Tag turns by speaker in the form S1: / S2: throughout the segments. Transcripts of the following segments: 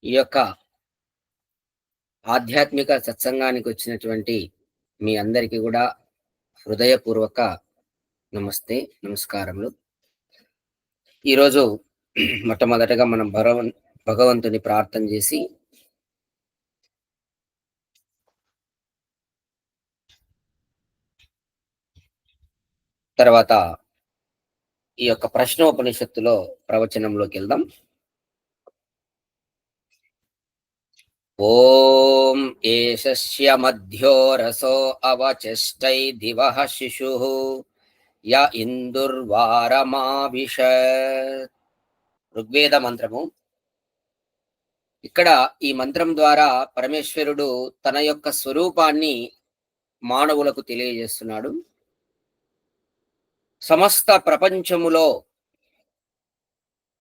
S1: ఈ యొక్క ఆధ్యాత్మిక సత్సంగానికి వచ్చినటువంటి మీ అందరికీ కూడా హృదయపూర్వక నమస్తే, నమస్కారములు. ఈరోజు మొట్టమొదటగా మనం భగవంతుని ప్రార్థన చేసి తర్వాత ఈ యొక్క ప్రశ్నోపనిషత్తులో ప్రవచనంలోకి వెళ్దాం. ఓం ఏషస్య మధ్యో రసో అవచెష్టై దివః శిశుః య ఇందుర్వారమావిశత్. ఋగ్వేద మంత్రము. ఇక్కడ ఈ మంత్రం ద్వారా పరమేశ్వరుడు తన యొక్క స్వరూపాన్ని మానవులకు తెలియజేస్తున్నాడు. సమస్త ప్రపంచములో,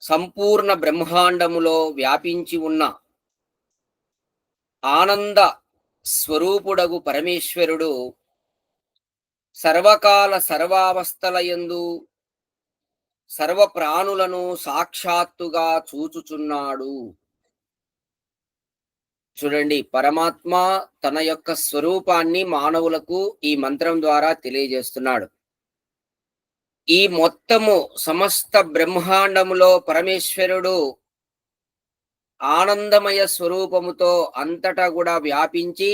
S1: సంపూర్ణ బ్రహ్మాండములో వ్యాపించి ఉన్న ఆనంద స్వరూపుడగు పరమేశ్వరుడు సర్వకాల సర్వావస్థలయందు సర్వ ప్రాణులను సాక్షాత్తుగా చూచుచున్నాడు. చూడండి, పరమాత్మ తన యొక్క స్వరూపాన్ని మానవులకు ఈ మంత్రం ద్వారా తెలియజేస్తున్నాడు. ఈ మొత్తము సమస్త బ్రహ్మాండములో పరమేశ్వరుడు ఆనందమయ స్వరూపముతో అంతటా కూడా వ్యాపించి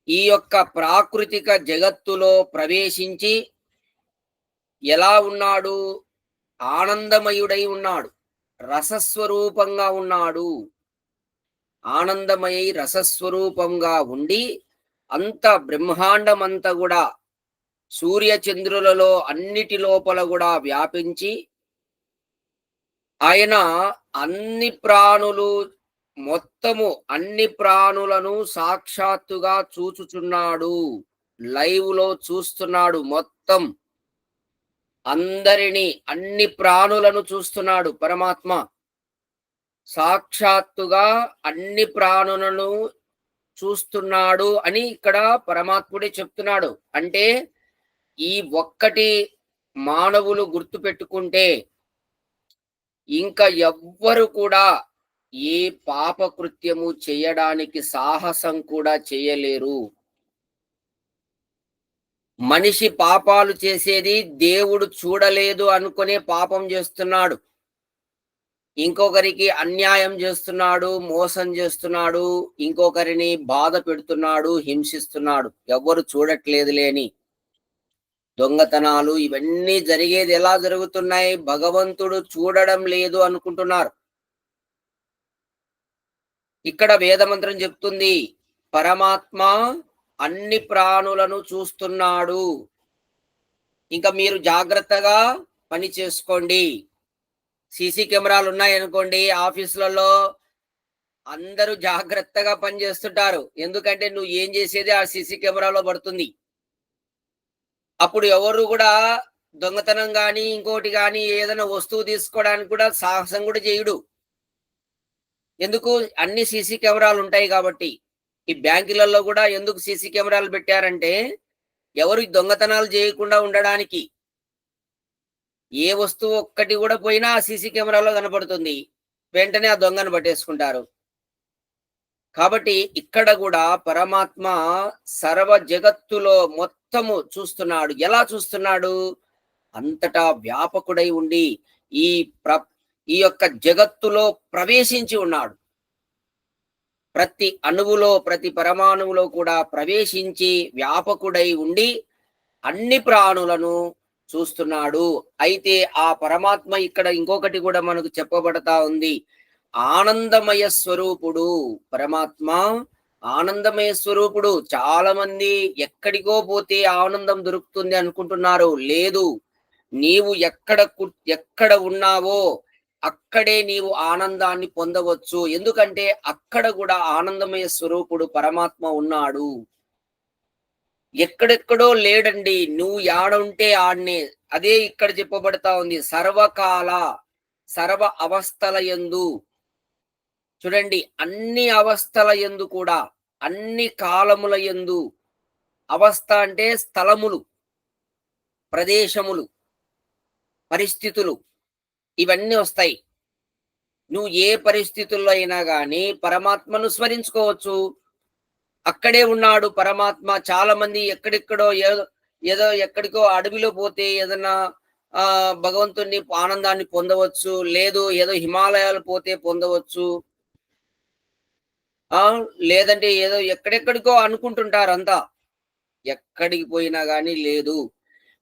S1: ఈ యొక్క ప్రాకృతిక జగత్తులో ప్రవేశించి ఎలా ఉన్నాడు? ఆనందమయుడై ఉన్నాడు, రసస్వరూపంగా ఉన్నాడు. ఆనందమయ రసస్వరూపంగా ఉండి అంత బ్రహ్మాండమంతా కూడా సూర్య చంద్రులలో అన్నిటి లోపల కూడా వ్యాపించి ఆయన అన్ని ప్రాణులు, మొత్తము అన్ని ప్రాణులను సాక్షాత్తుగా చూచుచున్నాడు. లైవ్ లో చూస్తున్నాడు. మొత్తం అందరినీ, అన్ని ప్రాణులను చూస్తున్నాడు పరమాత్మ. సాక్షాత్తుగా అన్ని ప్రాణులను చూస్తున్నాడు అని ఇక్కడ పరమాత్ముడే చెప్తున్నాడు. అంటే ఈ ఒక్కటి మానవులు గుర్తు పెట్టుకుంటే ఇంకా ఎవ్వరు కూడా ఏ పాప కృత్యము చేయడానికి సాహసం కూడా చేయలేరు. మనిషి పాపాలు చేసేది దేవుడు చూడలేదు అనుకునే పాపం చేస్తున్నాడు. ఇంకొకరికి అన్యాయం చేస్తున్నాడు, మోసం చేస్తున్నాడు, ఇంకొకరిని బాధ పెడుతున్నాడు, హింసిస్తున్నాడు. ఎవ్వరు చూడట్లేదు లేని దొంగతనాలు ఇవన్నీ జరిగేది ఎలా జరుగుతున్నాయి? భగవంతుడు చూడడం లేదు అనుకుంటున్నారు. ఇక్కడ వేదమంత్రం చెప్తుంది, పరమాత్మ అన్ని ప్రాణులను చూస్తున్నాడు. ఇంకా మీరు జాగ్రత్తగా పని చేసుకోండి. సీసీ కెమెరాలు ఉన్నాయనుకోండి, ఆఫీసులలో అందరూ జాగ్రత్తగా పని చేస్తుంటారు. ఎందుకంటే నువ్వు ఏం చేసేది ఆ సీసీ కెమెరాలో పడుతుంది. అప్పుడు ఎవరు కూడా దొంగతనం కానీ ఇంకోటి కానీ ఏదైనా వస్తువు తీసుకోవడానికి కూడా సాహసం కూడా చేయడు. ఎందుకు? అన్ని సీసీ కెమెరాలు ఉంటాయి కాబట్టి. ఈ బ్యాంకులలో కూడా ఎందుకు సీసీ కెమెరాలు పెట్టారంటే ఎవరు దొంగతనాలు చేయకుండా ఉండడానికి. ఏ వస్తువు ఒక్కటి కూడా పోయినా ఆ సీసీ కెమెరాలో కనపడుతుంది, వెంటనే ఆ దొంగను పట్టేసుకుంటారు. కాబట్టి ఇక్కడ కూడా పరమాత్మ సర్వ జగత్తులో మొత్తము చూస్తున్నాడు. ఎలా చూస్తున్నాడు? అంతటా వ్యాపకుడై ఉండి ఈ ఈ యొక్క జగత్తులో ప్రవేశించి ఉన్నాడు. ప్రతి అణువులో, ప్రతి పరమాణువులో కూడా ప్రవేశించి వ్యాపకుడై ఉండి అన్ని ప్రాణులను చూస్తున్నాడు. అయితే ఆ పరమాత్మ ఇక్కడ ఇంకొకటి కూడా మనకు చెప్పబడతా ఉంది. ఆనందమయ స్వరూపుడు పరమాత్మ. ఆనందమయ స్వరూపుడు. చాలా మంది ఎక్కడికో పోతే ఆనందం దొరుకుతుంది అనుకుంటున్నారు. లేదు, నీవు ఎక్కడ ఉన్నావో అక్కడే నీవు ఆనందాన్ని పొందవచ్చు. ఎందుకంటే అక్కడ కూడా ఆనందమయ స్వరూపుడు పరమాత్మ ఉన్నాడు. ఎక్కడెక్కడో లేడండి. నువ్వు యాడుంటే ఆడనే. అదే ఇక్కడ చెప్పబడతా ఉంది, సర్వకాల సర్వ అవస్థల యందు. చూడండి, అన్ని అవస్థల యందు కూడా, అన్ని కాలముల యందు. అవస్థ అంటే స్థలములు, ప్రదేశములు, పరిస్థితులు ఇవన్నీ వస్తాయి. నువ్వు ఏ పరిస్థితుల్లో అయినా గాని పరమాత్మను స్మరించుకోవచ్చు. అక్కడే ఉన్నాడు పరమాత్మ. చాలా మంది ఎక్కడెక్కడో ఏదో ఏదో ఎక్కడికో అడవిలో పోతే ఏదన్నా భగవంతుడిని ఆనందాన్ని పొందవచ్చు. లేదు ఏదో హిమాలయాలు పోతే పొందవచ్చు. ఆ! లేదంటే ఏదో ఎక్కడెక్కడికో అనుకుంటుంటారంతా. ఎక్కడికి పోయినా గాని లేదు.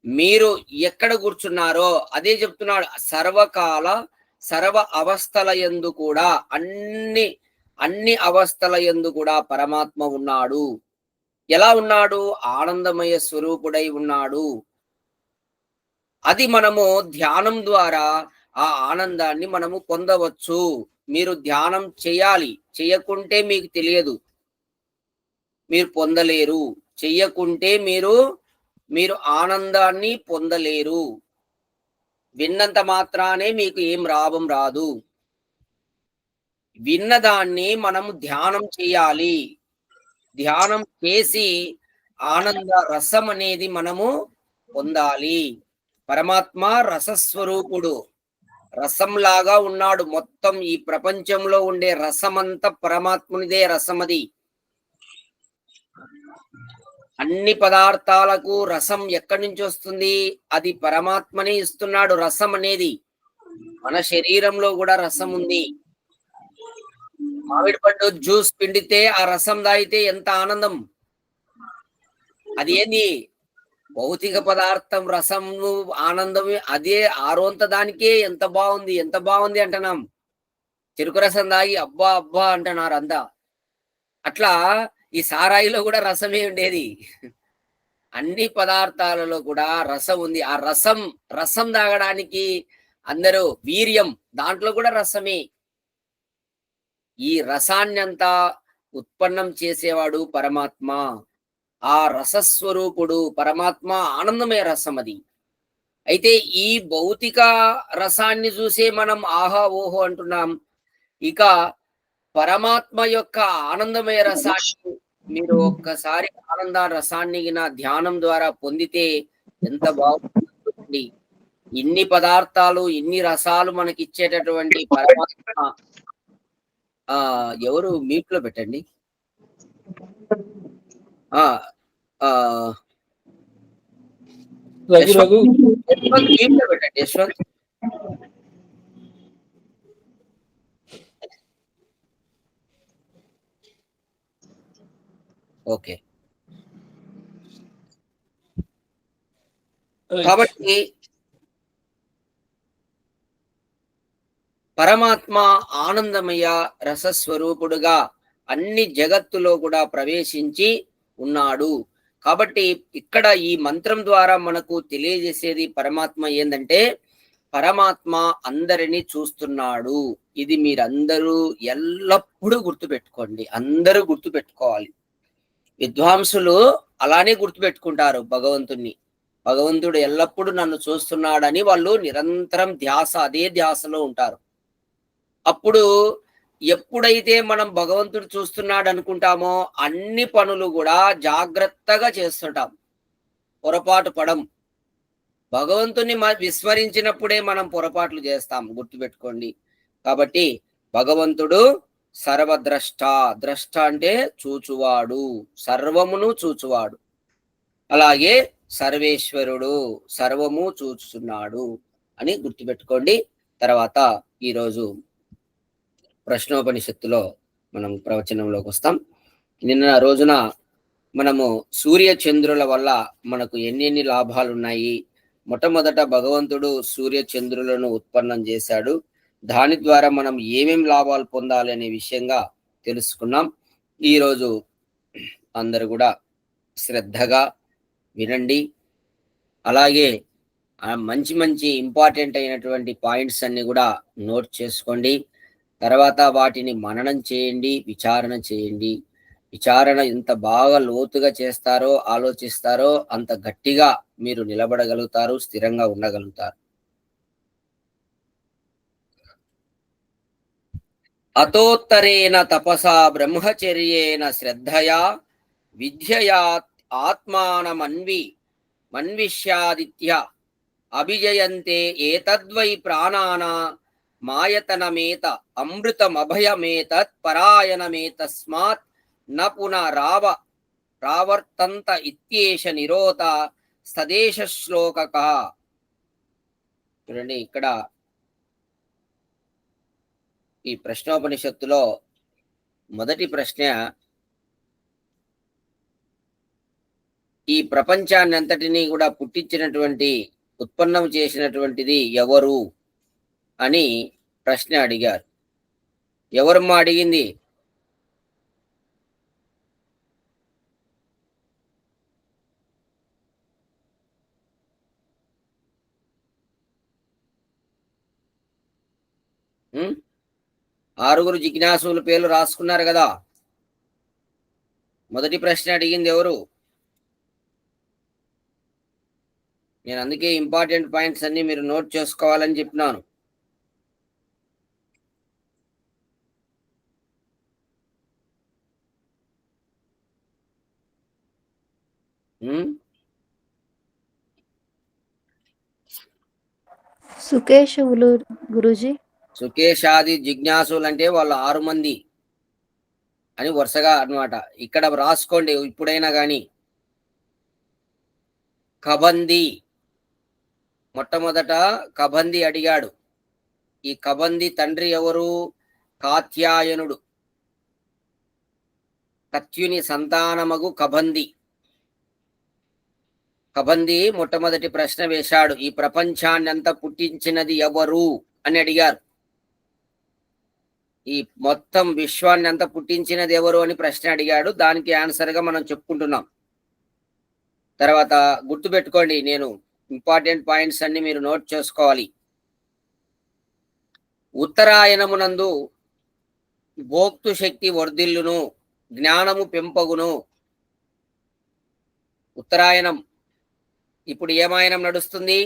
S1: మీరు ఎక్కడ కూర్చున్నారో అదే చెప్తున్నాడు. సర్వకాల, సర్వ అవస్థల యందు కూడా అన్ని అవస్థల యందు కూడా పరమాత్మ ఉన్నాడు. ఎలా ఉన్నాడు? ఆనందమయ స్వరూపుడై ఉన్నాడు. అది మనము ధ్యానం ద్వారా ఆ ఆనందాన్ని మనము పొందవచ్చు. మీరు ధ్యానం చేయాలి. చెయ్యకుంటే మీకు తెలియదు. మీరు పొందలేరు. చెయ్యకుంటే మీరు ఆనందాన్ని పొందలేరు. విన్నంత మాత్రానే మీకు ఏం లాభం రాదు. విన్నదాన్ని మనము ధ్యానం చేయాలి. ధ్యానం చేసి ఆనంద రసం అనేది మనము పొందాలి. పరమాత్మ రసస్వరూపుడు. రసంలాగా ఉన్నాడు. మొత్తం ఈ ప్రపంచంలో ఉండే రసమంతా పరమాత్మునిదే రసమది. అన్ని పదార్థాలకు రసం ఎక్కడి నుంచి వస్తుంది? అది పరమాత్మనే ఇస్తున్నాడు రసం అనేది. మన శరీరంలో కూడా రసం ఉంది. మామిడి పండు జ్యూస్ పిండితే ఆ రసం తాగితే ఎంత ఆనందం. అది ఏంది? భౌతిక పదార్థం రసము ఆనందం అదే ఆరోంత దానికే ఎంత బాగుంది ఎంత బాగుంది అంటున్నాం. చెరుకు రసం తాగి అబ్బా అబ్బా అంటున్నారు అంతా. అట్లా ఈ సారాయిలో కూడా రసమే ఉండేది. అన్ని పదార్థాలలో కూడా రసం ఉంది. ఆ రసం తాగడానికి అందరూ వీర్యం దాంట్లో కూడా రసమే. ఈ రసాన్నంతా ఉత్పన్నం చేసేవాడు పరమాత్మ. ఆ రసస్వరూపుడు పరమాత్మ ఆనందమే రసం అది. అయితే ఈ భౌతిక రసాన్ని చూసే మనం ఆహా ఓహో అంటున్నాం. ఇక పరమాత్మ యొక్క ఆనందమయ రసాన్ని మీరు ఒక్కసారి ఆనంద రసాన్ని ధ్యానం ద్వారా పొందితే ఎంత బాగుంటుంది. ఇన్ని పదార్థాలు ఇన్ని రసాలు మనకి ఇచ్చేటటువంటి పరమాత్మ ఎవరు మ్యూట్ లో పెట్టండి. మ్యూట్ లో పెట్టండి యశ్వంత్. ఓకే. కాబట్టి పరమాత్మ ఆనందమయ రసస్వరూపుడుగా అన్ని జగత్తులో కూడా ప్రవేశించి ఉన్నాడు. కాబట్టి ఇక్కడ ఈ మంత్రం ద్వారా మనకు తెలియజేసేది పరమాత్మ ఏందంటే పరమాత్మ అందరినీ చూస్తున్నాడు. ఇది మీరందరూ ఎల్లప్పుడూ గుర్తుపెట్టుకోండి. అందరూ గుర్తుపెట్టుకోవాలి. విద్వాంసులు అలానే గుర్తుపెట్టుకుంటారు భగవంతుణ్ణి. భగవంతుడు ఎల్లప్పుడూ నన్ను చూస్తున్నాడని వాళ్ళు నిరంతరం అదే ధ్యాసలో ఉంటారు. అప్పుడు ఎప్పుడైతే మనం భగవంతుడు చూస్తున్నాడు అనుకుంటామో అన్ని పనులు కూడా జాగ్రత్తగా చేస్తుంటాం. పొరపాటు పడం. భగవంతుని విస్మరించినప్పుడే మనం పొరపాట్లు చేస్తాం. గుర్తుపెట్టుకోండి. కాబట్టి భగవంతుడు సర్వద్రష్ట. ద్రష్ట అంటే చూచువాడు, సర్వమును చూచువాడు. అలాగే సర్వేశ్వరుడు, సర్వము చూచుచున్నాడు అని గుర్తుపెట్టుకోండి. తర్వాత ఈరోజు ప్రశ్నోపనిషత్తులో మనం ప్రవచనంలోకి వస్తాం. నిన్న రోజున మనము సూర్య చంద్రుల వల్ల మనకు ఎన్ని లాభాలు ఉన్నాయి. మొట్టమొదట భగవంతుడు సూర్య చంద్రులను ఉత్పన్నం చేశాడు. దాని ద్వారా మనం ఏమేం లాభాలు పొందాలి అనే విషయంగా తెలుసుకున్నాం. ఈరోజు అందరూ కూడా శ్రద్ధగా వినండి. అలాగే మంచి మంచి ఇంపార్టెంట్ అయినటువంటి పాయింట్స్ అన్ని కూడా నోట్ చేసుకోండి. తర్వాత వాటిని మననం చేయండి, విచారణ చేయండి. విచారణ ఎంత బాగా లోతుగా చేస్తారో ఆలోచిస్తారో అంత గట్టిగా మీరు నిలబడగలుగుతారు, స్థిరంగా ఉండగలుగుతారు. అతోత్తరేణ తపసా బ్రహ్మచర్యేణ శ్రద్ధయా విద్యయా మన్విష్యాదిత్య అభిజయంతే ఏతద్వై ప్రాణానా మాయతనమేత అమృతమభయమేతత్ పరాయణమేతస్మాత్ న పునరావ రావర్తంత ఇత్యేష నిరోత సదేశ శ్లోకక. చూడండి, ఇక్కడ ఈ ప్రశ్నోపనిషత్తులో మొదటి ప్రశ్న, ఈ ప్రపంచాన్ని అంతటినీ కూడా పుట్టించినటువంటి, ఉత్పన్నం చేసినటువంటిది ఎవరు అని ప్రశ్న అడిగారు. ఎవరమ్మా అడిగింది? ఆరుగురు జిజ్ఞాసుల పేర్లు రాసుకున్నారు కదా. మొదటి ప్రశ్న అడిగింది ఎవరు? నేను అందుకే ఇంపార్టెంట్ పాయింట్స్ అన్ని మీరు నోట్ చేసుకోవాలని చెప్పినాను.
S2: సుకేశవులు గురుజీ.
S1: సుకేశాది జిజ్ఞాసులు అంటే వాళ్ళు 6 మంది అని వరుసగా అన్నమాట. ఇక్కడ రాసుకోండి ఇప్పుడైనా కానీ. కబంది, మొట్టమొదట కబంది అడిగాడు. ఈ కబంది తండ్రి ఎవరు? కాత్యాయనుడు, కత్యుని సంతానమగు కబంది. కబంది మొట్టమొదటి ప్రశ్న వేశాడు, ఈ ప్రపంచాన్ని అంతా పుట్టించినది ఎవరు అని అడిగారు. ఈ మొత్తం విశ్వాన్ని అంతా పుట్టించినది ఎవరు అని ప్రశ్న అడిగాడు. దానికి ఆన్సర్గా మనం చెప్పుకుంటున్నాం. తర్వాత గుర్తుపెట్టుకోండి, నేను ఇంపార్టెంట్ పాయింట్స్ అన్ని మీరు నోట్ చేసుకోవాలి. ఉత్తరాయణమునందు భోక్తృ శక్తి వర్ధిల్లును, జ్ఞానము పెంపగును. ఉత్తరాయణం. ఇప్పుడు ఏమాయనం నడుస్తుంది?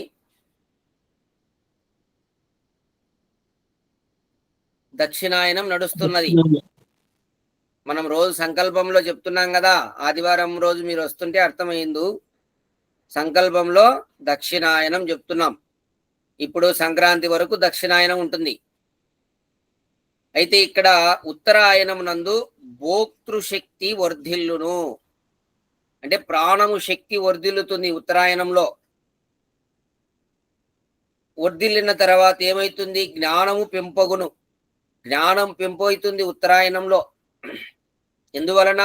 S1: దక్షిణాయనం నడుస్తున్నది. మనం రోజు సంకల్పంలో చెప్తున్నాం కదా, ఆదివారం రోజు మీరు వస్తుంటే అర్థమైంది. సంకల్పంలో దక్షిణాయనం చెప్తున్నాం. ఇప్పుడు సంక్రాంతి వరకు దక్షిణాయనం ఉంటుంది. అయితే ఇక్కడ ఉత్తరాయణం నందు భోక్తృశక్తి వర్ధిల్లును అంటే ప్రాణము శక్తి వర్ధిల్లుతుంది. ఉత్తరాయణంలో వర్ధిల్లిన తర్వాత ఏమైతుంది? జ్ఞానము పెంపగును. జ్ఞానం పెంపవుతుంది ఉత్తరాయణంలో. ఎందువలన?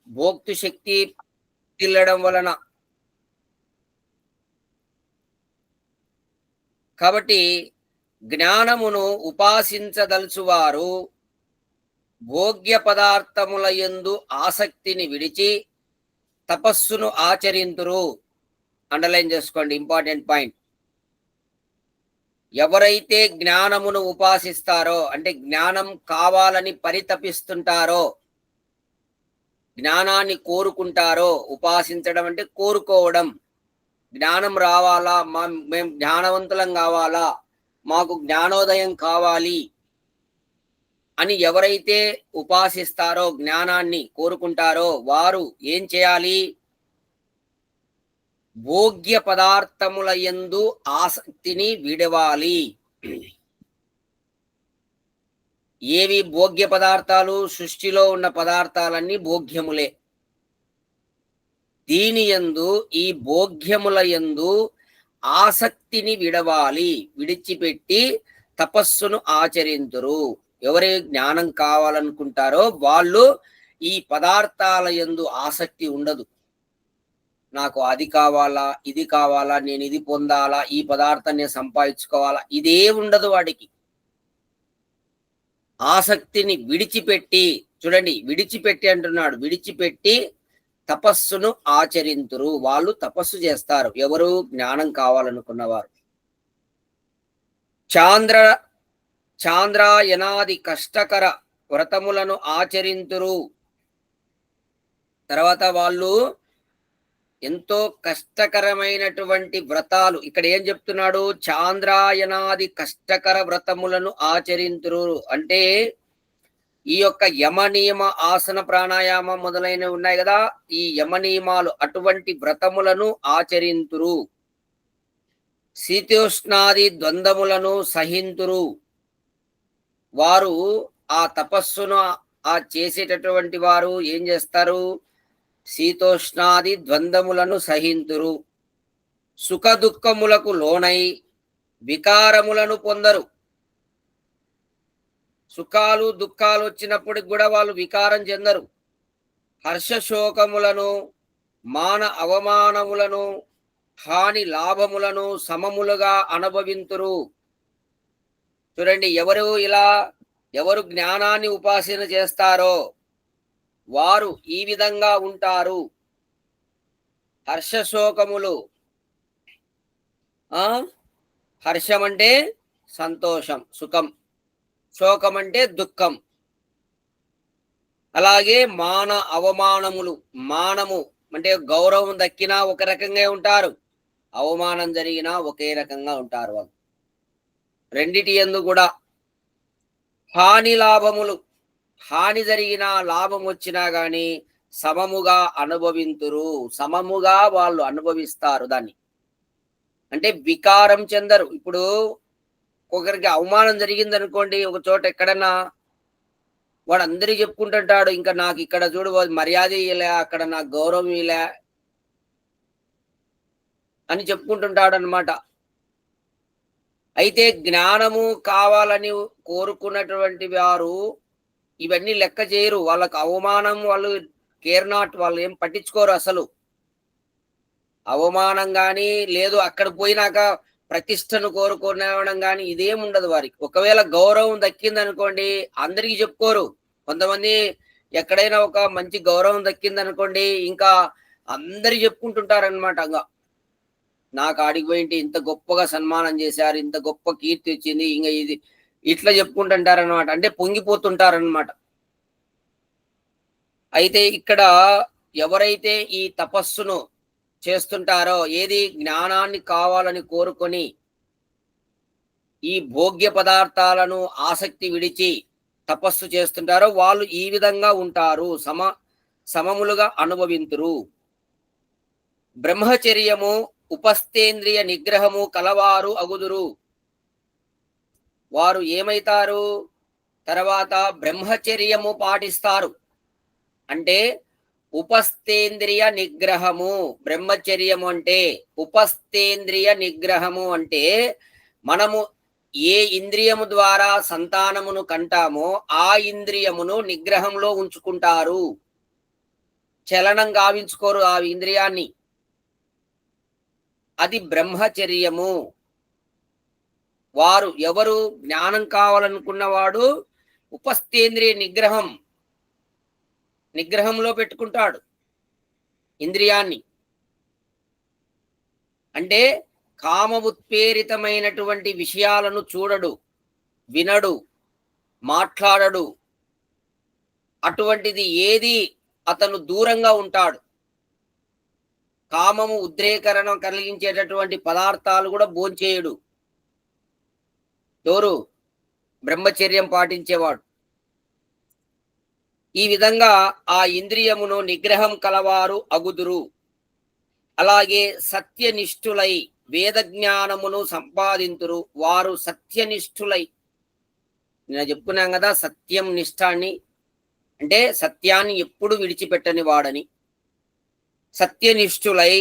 S1: భోక్తృ శక్తి వర్ధిల్లడం వలన. కాబట్టి జ్ఞానమును ఉపాసించదలుచువారు భోగ్య పదార్థముల యందు ఆసక్తిని విడిచి తపస్సును ఆచరింతురు. అండర్లైన్ చేసుకోండి, ఇంపార్టెంట్ పాయింట్. ఎవరైతే జ్ఞానమును ఉపాసిస్తారో అంటే జ్ఞానం కావాలని పరితపిస్తుంటారో, జ్ఞానాన్ని కోరుకుంటారో, ఉపాసించడం అంటే కోరుకోవడం, జ్ఞానం రావాలా, మేము జ్ఞానవంతులం కావాలా, మాకు జ్ఞానోదయం కావాలి అని ఎవరైతే ఉపాసిస్తారో, జ్ఞానాన్ని కోరుకుంటారో, వారు ఏం చేయాలి? భోగ్య పదార్థముల యందు ఆసక్తిని విడవాలి. ఏవి భోగ్య పదార్థాలు? సృష్టిలో ఉన్న పదార్థాలన్నీ భోగ్యములే. దీని యందు, ఈ భోగ్యముల యందు ఆసక్తిని విడవాలి, విడిచిపెట్టి తపస్సును ఆచరింతురు. ఎవరి జ్ఞానం కావాలనుకుంటారో వాళ్ళు ఈ పదార్థాల యందు ఆసక్తి ఉండదు. నాకు అది కావాలా, ఇది కావాలా, నేను ఇది పొందాలా, ఈ పదార్థాన్ని సంపాదించుకోవాలా, ఇదే ఉండదు వాడికి. ఆసక్తిని విడిచిపెట్టి, చూడండి విడిచిపెట్టి అంటున్నాడు, విడిచిపెట్టి తపస్సును ఆచరింతురు. వాళ్ళు తపస్సు చేస్తారు. ఎవరు? జ్ఞానం కావాలనుకున్నవారు. చాంద్రాయనాది కష్టకర వ్రతములను ఆచరింతురు. తర్వాత వాళ్ళు ఎంతో కష్టకరమైనటువంటి వ్రతాలు, ఇక్కడ ఏం చెప్తున్నాడు? చాంద్రాయనాది కష్టకర వ్రతములను ఆచరింతురు అంటే ఈ యొక్క యమ నియమ, ఆసన, ప్రాణాయామం మొదలైనవి ఉన్నాయి కదా, ఈ యమ నియమాలు, అటువంటి వ్రతములను ఆచరింతురు. శీతోష్ణాది ద్వంద్వములను సహింతురు. వారు ఆ తపస్సును ఆ చేసేటటువంటి వారు ఏం చేస్తారు? శీతోష్ణాది ద్వంద్వములను సహింతురు, సుఖ దుఃఖములకు లోనై వికారములను పొందరు. సుఖాలు దుఃఖాలు వచ్చినప్పటికి కూడా వాళ్ళు వికారం చెందరు. హర్షశోకములను, మాన అవమానములను, హాని లాభములను సమములుగా అనుభవింతురు. చూడండి, ఎవరు జ్ఞానాన్ని ఉపాసన చేస్తారో వారు ఈ విధంగా ఉంటారు. హర్షశోకములు, హర్షం అంటే సంతోషం, సుఖం. శోకం అంటే దుఃఖం. అలాగే మాన అవమానములు. మానము అంటే గౌరవం దక్కినా ఒక రకంగా ఉంటారు, అవమానం జరిగినా ఒకే రకంగా ఉంటారు వాళ్ళు. రెండిటి యందు కూడా హాని లాభములు. హాని జరిగినా లాభం వచ్చినా గాని సమముగా అనుభవింతురు. సమముగా వాళ్ళు అనుభవిస్తారు దాన్ని. అంటే వికారం చెందరు. ఇప్పుడు ఒకరికి అవమానం జరిగింది అనుకోండి, ఒక చోట ఎక్కడన్నా, వాడు అందరికి చెప్పుకుంటుంటాడు, ఇంకా నాకు ఇక్కడ చూడు మర్యాద ఇయ్యలే, అక్కడ నాకు గౌరవం ఇలే అని చెప్పుకుంటుంటాడు అనమాట. అయితే జ్ఞానము కావాలని కోరుకున్నటువంటి వారు ఇవన్నీ లెక్క చేయరు. వాళ్ళకు అవమానం వాళ్ళు కేర్ నాట్, వాళ్ళు ఏం పట్టించుకోరు అసలు. అవమానం కానీ లేదు, అక్కడ పోయినాక ప్రతిష్టను కోరుకోవడం కానీ ఇదేం ఉండదు వారికి. ఒకవేళ గౌరవం దక్కిందనుకోండి, అందరికీ చెప్పుకోరు. కొంతమంది ఎక్కడైనా ఒక మంచి గౌరవం దక్కిందనుకోండి, ఇంకా అందరు చెప్పుకుంటుంటారనమాట. నాకు ఆడికి పోయింటి ఇంత గొప్పగా సన్మానం చేశారు, ఇంత గొప్ప కీర్తి వచ్చింది, ఇంకా ఇది ఇట్లా చెప్పుకుంటుంటారనమాట. అంటే పొంగిపోతుంటారనమాట. అయితే ఇక్కడ ఎవరైతే ఈ తపస్సును చేస్తుంటారో, ఏది జ్ఞానాన్ని కావాలని కోరుకొని ఈ భోగ్య పదార్థాలను ఆసక్తి విడిచి తపస్సు చేస్తుంటారో వాళ్ళు ఈ విధంగా ఉంటారు, సమములుగా అనుభవింతురు. బ్రహ్మచర్యము ఉపస్థేంద్రియ నిగ్రహము కలవారు అగుదురు. వారు ఏమైతారు? తర్వాత బ్రహ్మచర్యము పాటిస్తారు. అంటే ఉపస్థేంద్రియ నిగ్రహము. బ్రహ్మచర్యము అంటే ఉపస్థేంద్రియ నిగ్రహము అంటే మనము ఏ ఇంద్రియము ద్వారా సంతానమును కంటామో ఆ ఇంద్రియమును నిగ్రహంలో ఉంచుకుంటారు. చలనం గావించుకోరు ఆ ఇంద్రియాన్ని. అది బ్రహ్మచర్యము. వారు ఎవరు జ్ఞానం కావాలనుకున్నవాడు ఉపస్థేంద్రియ నిగ్రహంలో పెట్టుకుంటాడు ఇంద్రియాన్ని. అంటే కామ ఉత్ప్రేరితమైనటువంటి విషయాలను చూడడు, వినడు, మాట్లాడడు. అటువంటిది ఏది అతను దూరంగా ఉంటాడు. కామము ఉద్రేకరణ కలిగించేటటువంటి పదార్థాలు కూడా భోంచేయడు. ఎవరు? బ్రహ్మచర్యం పాటించేవాడు. ఈ విధంగా ఆ ఇంద్రియమును నిగ్రహం కలవారు అగుదురు. అలాగే సత్యనిష్ఠులై వేద జ్ఞానమును సంపాదింతురు. వారు సత్యనిష్ఠులై, నేను చెప్పుకున్నాం కదా సత్యం నిష్ఠ అని, అంటే సత్యాన్ని ఎప్పుడు విడిచిపెట్టని వాడని. సత్యనిష్ఠులై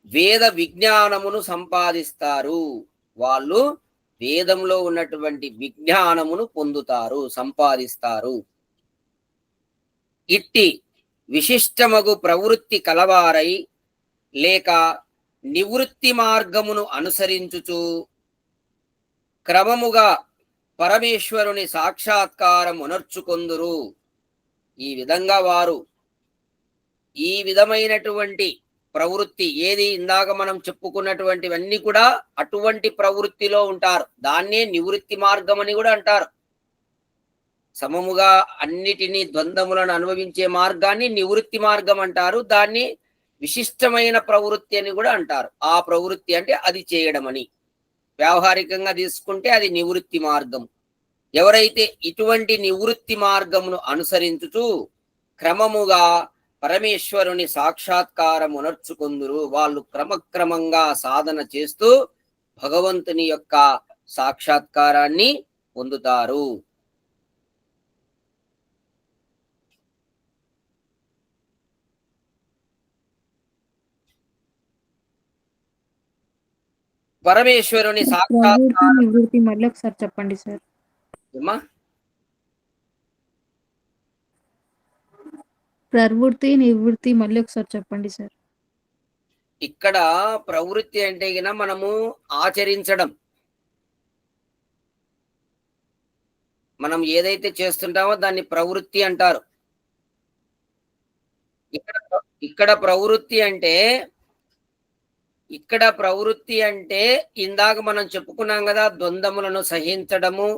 S1: వేద విజ్ఞానమును సంపాదిస్తారు. వాళ్ళు వేదంలో ఉన్నటువంటి విజ్ఞానమును పొందుతారు, సంపాదిస్తారు. ఇట్టి విశిష్టమగు ప్రవృత్తి కలవారై లేక నివృత్తి మార్గమును అనుసరించుచు క్రమముగా పరమేశ్వరుని సాక్షాత్కారం ఉనర్చుకొందురు. ఈ విధంగా వారు ఈ విధమైనటువంటి ప్రవృత్తి ఏది ఇందాక మనం చెప్పుకున్నటువంటివన్నీ కూడా అటువంటి ప్రవృత్తిలో ఉంటారు. దాన్నే నివృత్తి మార్గం అని కూడా అంటారు. సమముగా అన్నిటినీ ద్వంద్వములను అనుభవించే మార్గాన్ని నివృత్తి మార్గం అంటారు. దాన్ని విశిష్టమైన ప్రవృత్తి అని కూడా అంటారు. ఆ ప్రవృత్తి అంటే అది చేయడం అని. వ్యావహారికంగా తీసుకుంటే అది నివృత్తి మార్గం. ఎవరైతే ఇటువంటి నివృత్తి మార్గమును అనుసరించుచు క్రమముగా పరమేశ్వరుని సాక్షాత్కారం ఉనర్చుకొందురు, వాళ్ళు క్రమక్రమంగా సాధన చేస్తూ భగవంతుని యొక్క సాక్షాత్కారాన్ని పొందుతారు. పరమేశ్వరుని
S2: ప్రవృత్తి
S1: సాక్షాత్కారం.
S2: నివృత్తి మళ్ళీ ఒకసారి చెప్పండి సార్.
S1: ఏమ్మా?
S2: ప్రవృత్తి నివృత్తి మళ్ళీ ఒకసారి చెప్పండి సార్.
S1: ఇక్కడ ప్రవృత్తి అంటే గిన మనము ఆచరించడం. మనం ఏదైతే చేస్తుంటామో దాన్ని ప్రవృత్తి అంటారు. ఇక్కడ ఇక్కడ ప్రవృత్తి అంటే ఇక్కడ ప్రవృత్తి అంటే ఇందాక మనం చెప్పుకున్నాం కదా, ద్వంద్వములను సహించడము,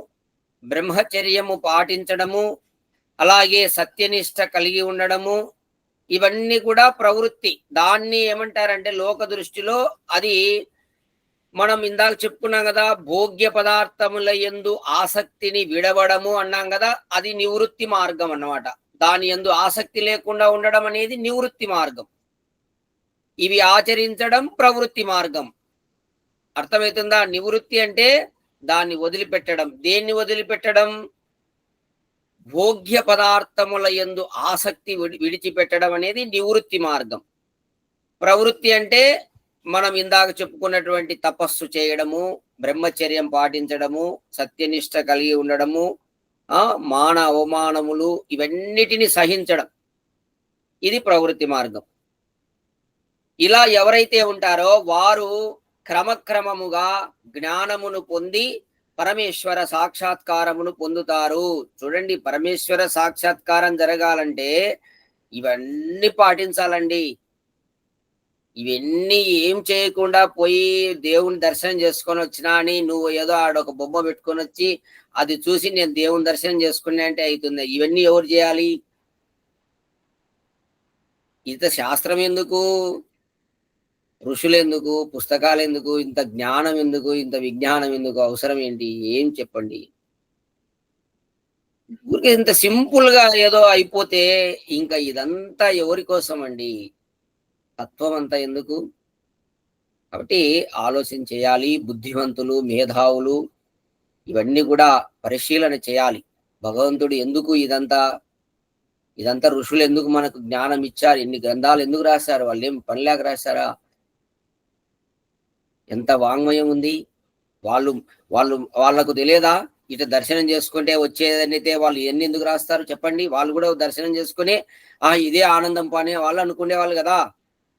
S1: బ్రహ్మచర్యము పాటించడము, అలాగే సత్యనిష్ట కలిగి ఉండడము, ఇవన్నీ కూడా ప్రవృత్తి. దాన్ని ఏమంటారంటే లోక దృష్టిలో అది మనం ఇందాక చెప్పుకున్నాం కదా, భోగ్య పదార్థముల యందు ఆసక్తిని విడవడము అన్నాం కదా, అది నివృత్తి మార్గం అన్నమాట. దాని యందు ఆసక్తి లేకుండా ఉండడం అనేది నివృత్తి మార్గం. ఇవి ఆచరించడం ప్రవృత్తి మార్గం. అర్థమవుతుందా? నివృత్తి అంటే దాన్ని వదిలిపెట్టడం. దేన్ని వదిలిపెట్టడం? భోగ్య పదార్థముల యందు ఆసక్తి విడిచిపెట్టడం అనేది నివృత్తి మార్గం. ప్రవృత్తి అంటే మనం ఇందాక చెప్పుకున్నటువంటి తపస్సు చేయడము, బ్రహ్మచర్యం పాటించడము, సత్యనిష్ట కలిగి ఉండడము, మాన అవమానములు ఇవన్నిటిని సహించడం, ఇది ప్రవృత్తి మార్గం. ఇలా ఎవరైతే ఉంటారో వారు క్రమక్రమముగా జ్ఞానమును పొంది పరమేశ్వర సాక్షాత్కారమును పొందుతారు. చూడండి, పరమేశ్వర సాక్షాత్కారం జరగాలంటే ఇవన్నీ పాటించాలండి. ఇవన్నీ ఏం చేయకుండా పోయి దేవుని దర్శనం చేసుకొని వచ్చినా అని నువ్వు ఏదో ఆడొక బొమ్మ పెట్టుకొని వచ్చి అది చూసి నేను దేవుని దర్శనం చేసుకున్నా అంటే అవుతుంది. ఇవన్నీ ఎవరు చేయాలి? ఇంత శాస్త్రం ఎందుకు, ఋషులు ఎందుకు, పుస్తకాలు ఎందుకు, ఇంత జ్ఞానం ఎందుకు, ఇంత విజ్ఞానం ఎందుకు, అవసరం ఏంటి? ఏం చెప్పండి. ఊరికే ఇంత సింపుల్ గా ఏదో అయిపోతే ఇంకా ఇదంతా ఎవరి కోసం అండి? తత్వం అంతా ఎందుకు? కాబట్టి ఆలోచన చేయాలి. బుద్ధివంతులు, మేధావులు ఇవన్నీ కూడా పరిశీలన చేయాలి. భగవంతుడు ఎందుకు ఇదంతా, ఇదంతా ఋషులు ఎందుకు మనకు జ్ఞానం ఇచ్చారు? ఎన్ని గ్రంథాలు ఎందుకు రాశారు? వాళ్ళు ఏం పనిలేక రాశారా? ఎంత వాంగ్మయం ఉంది. వాళ్ళు వాళ్ళు వాళ్ళకు తెలియదా ఇటు దర్శనం చేసుకుంటే వచ్చేదనైతే వాళ్ళు ఎన్ని ఎందుకు రాస్తారు చెప్పండి? వాళ్ళు కూడా దర్శనం చేసుకుని ఇదే ఆనందం పని వాళ్ళు అనుకునే వాళ్ళు కదా.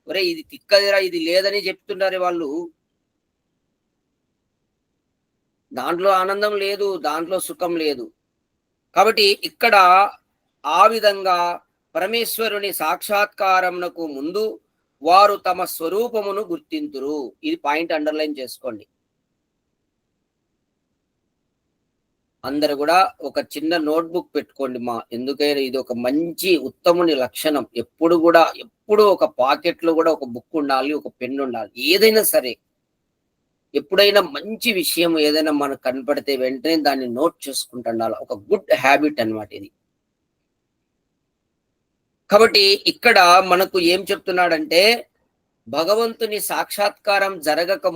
S1: ఒరే ఇది తిక్కదిరా, ఇది లేదని చెప్తున్నారు వాళ్ళు. దాంట్లో ఆనందం లేదు, దాంట్లో సుఖం లేదు. కాబట్టి ఇక్కడ ఆ విధంగా పరమేశ్వరుని సాక్షాత్కారమునకు ముందు వారు తమ స్వరూపమును గుర్తింతురు. ఇది పాయింట్ అండర్లైన్ చేసుకోండి. అందరు కూడా ఒక చిన్న నోట్బుక్ పెట్టుకోండి ఎందుకైనా ఇది ఒక మంచి ఉత్తముని లక్షణం. ఎప్పుడు ఒక పాకెట్లో కూడా ఒక బుక్ ఉండాలి, ఒక పెన్ ఉండాలి. ఏదైనా సరే, ఎప్పుడైనా మంచి విషయం ఏదైనా మనకు కనపడితే వెంటనే దాన్ని నోట్ చేసుకుంటుండాలి. ఒక గుడ్ హ్యాబిట్ అన్నమాట ఇది. కాబట్టి ఇక్కడ మనకు ఏం చెప్తున్నాడంటే, భగవంతుని సాక్షాత్కారం జరగక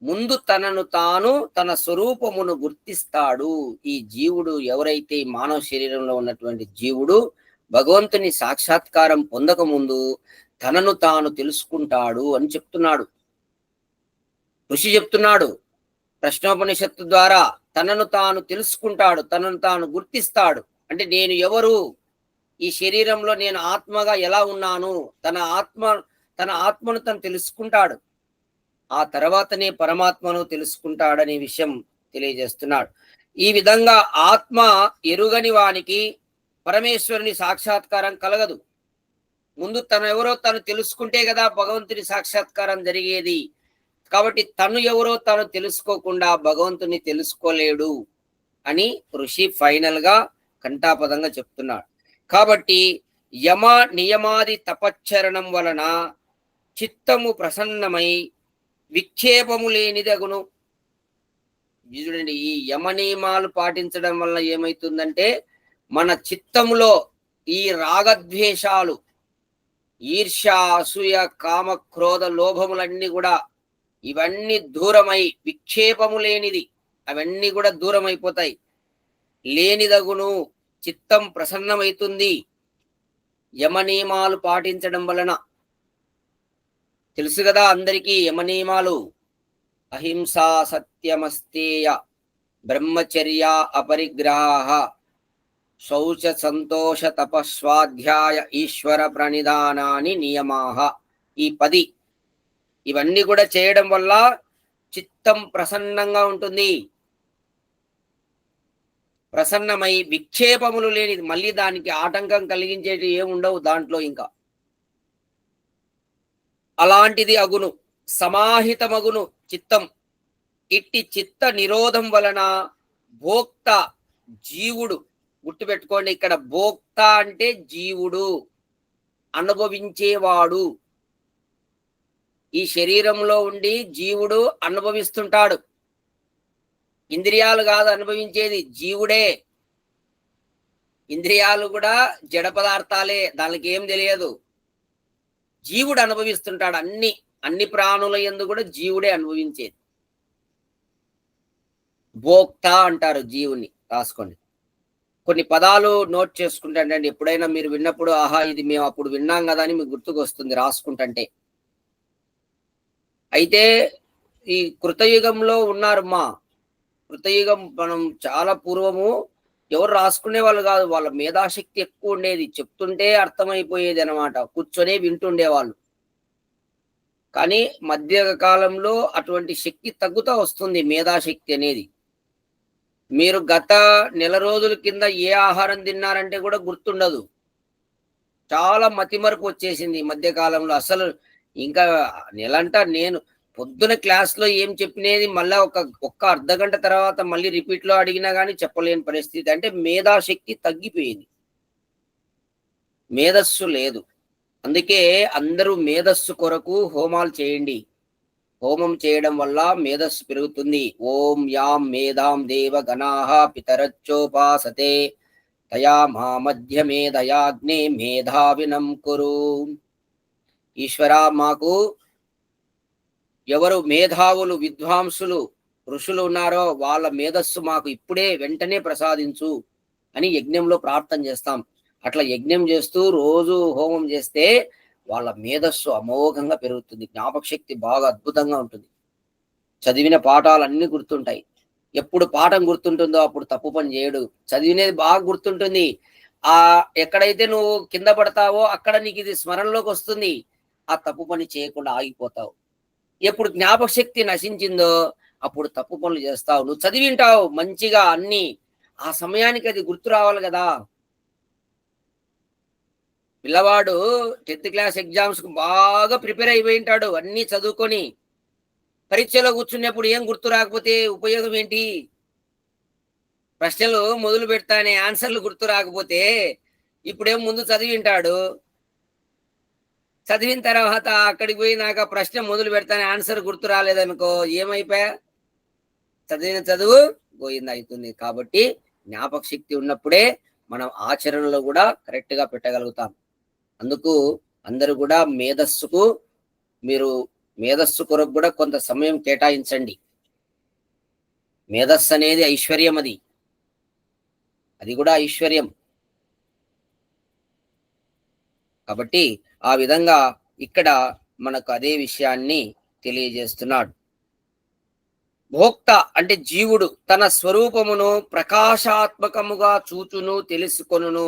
S1: ముందు తనను తాను తన స్వరూపమును గుర్తిస్తాడు. ఈ జీవుడు ఎవరైతే మానవ శరీరంలో ఉన్నటువంటి జీవుడు భగవంతుని సాక్షాత్కారం పొందక ముందు తనను తాను తెలుసుకుంటాడు అని చెప్తున్నాడు. ఋషి చెప్తున్నాడు ప్రశ్నోపనిషత్తు ద్వారా. తనను తాను తెలుసుకుంటాడు, తనను తాను గుర్తిస్తాడు. అంటే నేను ఎవరు, ఈ శరీరంలో నేను ఆత్మగా ఎలా ఉన్నాను, తన ఆత్మను తను తెలుసుకుంటాడు. ఆ తర్వాతనే పరమాత్మను తెలుసుకుంటాడనే విషయం తెలియజేస్తున్నాడు. ఈ విధంగా ఆత్మ ఎరుగని వానికి పరమేశ్వరుని సాక్షాత్కారం కలగదు. ముందు తను ఎవరో తను తెలుసుకుంటే కదా భగవంతుని సాక్షాత్కారం జరిగేది. కాబట్టి తను ఎవరో తను తెలుసుకోకుండా భగవంతుని తెలుసుకోలేడు అని ఋషి ఫైనల్ గా కంఠాపదంగా చెప్తున్నాడు. కాబట్టి యమ నియమాది తపశ్చరణం వలన చిత్తము ప్రసన్నమై విక్షేపము లేనిదగును. చూడండి, ఈ యమ నియమాలు పాటించడం వల్ల ఏమైతుందంటే మన చిత్తములో ఈ రాగద్వేషాలు, ఈర్ష్య, అసూయ, కామ, క్రోధ, లోభములన్నీ కూడా ఇవన్నీ దూరమై విక్షేపము లేనిది, అవన్నీ కూడా దూరం అయిపోతాయి. లేనిదగును, చిత్తం ప్రసన్నమైతుంది యమ నియమాలు పాటించడం వలన. తెలుసు కదా అందరికీ యమ నియమాలు. అహింసా సత్యమస్తేయ బ్రహ్మచర్య అపరిగ్రహ శౌచ సంతోష తపస్వాధ్యాయ ఈశ్వర ప్రణిధానాని నియమాః. ఈ 10 ఇవన్నీ కూడా చేయడం వల్ల చిత్తం ప్రసన్నంగా ఉంటుంది. ప్రసన్నమై విక్షేపములు లేనిది, మళ్ళీ దానికి ఆటంకం కలిగించేటి ఏముండవు దాంట్లో. ఇంకా అలాంటిది అగును, సమాహితమగును చిత్తం. ఇట్టి చిత్త నిరోధం వలన భోక్త జీవుడు, గుర్తుపెట్టుకోండి, ఇక్కడ భోక్త అంటే జీవుడు, అనుభవించేవాడు. ఈ శరీరంలో ఉండి జీవుడు అనుభవిస్తుంటాడు. ఇంద్రియాలు కాదు అనుభవించేది, జీవుడే. ఇంద్రియాలు కూడా జడ పదార్థాలే, దానికి ఏం తెలియదు. జీవుడు అనుభవిస్తుంటాడు. అన్ని ప్రాణుల యందు కూడా జీవుడే అనుభవించేది. భోక్త అంటారు జీవుని. రాసుకోండి, కొన్ని పదాలు నోట్ చేసుకుంటాండి. ఎప్పుడైనా మీరు విన్నప్పుడు ఆహా ఇది మేము అప్పుడు విన్నాం కదా అని మీకు గుర్తుకు వస్తుంది రాసుకుంటుంటే. అయితే ఈ కృతయుగంలో ఉన్నారు మా కృతయుగం, మనం చాలా పూర్వము ఎవరు రాసుకునే వాళ్ళు కాదు, వాళ్ళ మేధాశక్తి ఎక్కువ ఉండేది, చెప్తుంటే అర్థమైపోయేది అనమాట, కూర్చొనే వింటుండేవాళ్ళు. కానీ మధ్య కాలంలో అటువంటి శక్తి తగ్గుతూ వస్తుంది, మేధాశక్తి అనేది. మీరు గత నెల రోజుల కింద ఏ ఆహారం తిన్నారంటే కూడా గుర్తుండదు. చాలా మతిమరుపు వచ్చేసింది ఈ మధ్య కాలంలో. అసలు ఇంకా నెలంటా నేను పొద్దున క్లాస్లో ఏం చెప్పినది మళ్ళా ఒక్క అర్ధ గంట తర్వాత మళ్ళీ రిపీట్లో అడిగినా కానీ చెప్పలేని పరిస్థితి. అంటే మేధాశక్తి తగ్గిపోయింది, మేధస్సు లేదు. అందుకే అందరూ మేధస్సు కొరకు హోమాలు చేయండి. హోమం చేయడం వల్ల మేధస్సు పెరుగుతుంది. ఓం యాం మేధాం దేవ గణాః పితరచ్చోపాసతే తయా మా మధ్య మేధయాగ్నే మేధావినం కురు. ఈశ్వరా, మాకు ఎవరు మేధావులు, విద్వాంసులు, ఋషులు ఉన్నారో వాళ్ళ మేధస్సు మాకు ఇప్పుడే వెంటనే ప్రసాదించు అని యజ్ఞంలో ప్రార్థన చేస్తాం. అట్లా యజ్ఞం చేస్తూ రోజు హోమం చేస్తే వాళ్ళ మేధస్సు అమోఘంగా పెరుగుతుంది. జ్ఞాపక శక్తి బాగా అద్భుతంగా ఉంటుంది. చదివిన పాఠాలన్నీ గుర్తుంటాయి. ఎప్పుడు పాఠం గుర్తుంటుందో అప్పుడు తప్పు పని చేయడు. చదివినది బాగా గుర్తుంటుంది. ఎక్కడైతే నువ్వు కింద పడతావో అక్కడ నీకు ఇది స్మరణలోకి వస్తుంది. ఆ తప్పు పని చేయకుండా ఆగిపోతావు. ఎప్పుడు జ్ఞాపక శక్తి నశించిందో అప్పుడు తప్పు పనులు చేస్తావు. నువ్వు చదివింటావు మంచిగా అన్ని, ఆ సమయానికి అది గుర్తు రావాలి కదా. పిల్లవాడు 10th క్లాస్ ఎగ్జామ్స్ కు బాగా ప్రిపేర్ అయిపోయి ఉంటాడు, అన్ని చదువుకొని. పరీక్షలో కూర్చున్నప్పుడు ఏం గుర్తు రాకపోతే ఉపయోగం ఏంటి? ప్రశ్నలు మొదలు పెడతానే ఆన్సర్లు గుర్తు రాకపోతే ఇప్పుడేం ముందు చదివింటాడు, చదివిన తర్వాత అక్కడికి పోయి నాకు ఆ ప్రశ్న మొదలు పెడతానే ఆన్సర్ గుర్తు రాలేదనుకో, ఏమైపోయా? చదివిన చదువు గోయింద అవుతుంది. కాబట్టి జ్ఞాపక శక్తి ఉన్నప్పుడే మనం ఆచరణలో కూడా కరెక్ట్ గా పెట్టగలుగుతాం. అందుకు అందరూ కూడా మేధస్సు కొరకు కూడా కొంత సమయం కేటాయించండి. మేధస్సు అనేది ఐశ్వర్యం, అది కూడా ఐశ్వర్యం. కాబట్టి ఆ విధంగా ఇక్కడ మనకు అదే విషయాన్ని తెలియజేస్తున్నాడు. భోక్త అంటే జీవుడు తన స్వరూపమును ప్రకాశాత్మకముగా చూచును, తెలుసుకొనును.